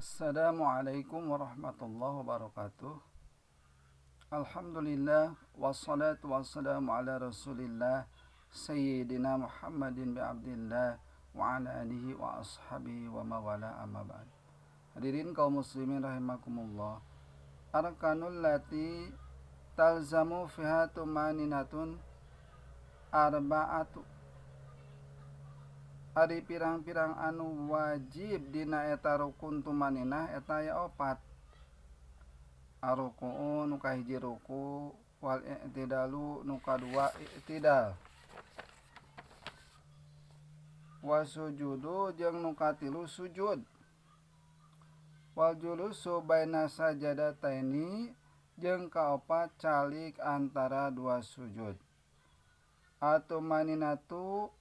Assalamualaikum warahmatullahi wabarakatuh. Alhamdulillah wassalatu wassalamu ala Rasulillah Sayyidina Muhammadin bi Abdillah wa ala alihi wa ashabihi wa mawala amma ba'd. Hadirin kaum muslimin rahimakumullah. Arkanul lati talzamu fiha tumaninatun arba'atu. Ari pirang-pirang anu wajib dina eta rukun tumaninah eta aya opat. Aruku'u nu kahiji ruku, wal i'tidalu nu kadua i'tidal, wasujudu jeung nu katilu sujud, wal julusu baina sajadataini jeung kaopat calik antara dua sujud. Atumaninatu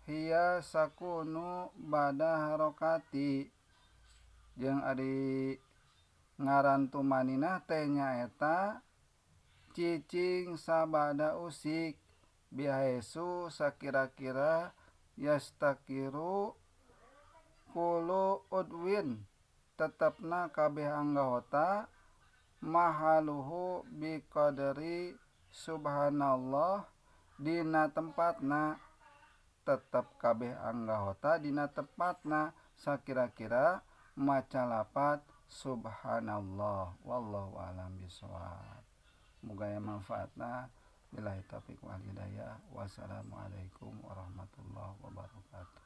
hiya sakunu bada harokati jeung ari ngaran tumaninah teh nyaeta cicing sabada usik bihaesu sakira-kira yastakiru kulu udwin tetepna kabeh anggota mahaluhu biqadri subhanallah dina tempatna tetep kabeh anggota dina tempatna sakira-kira maca lapat subhanallah. Wallahu a'lam bishawab. Muga aya manfaatna. Billahi taufiq wal hidayah. Wassalamualaikum warahmatullahi wabarakatuh.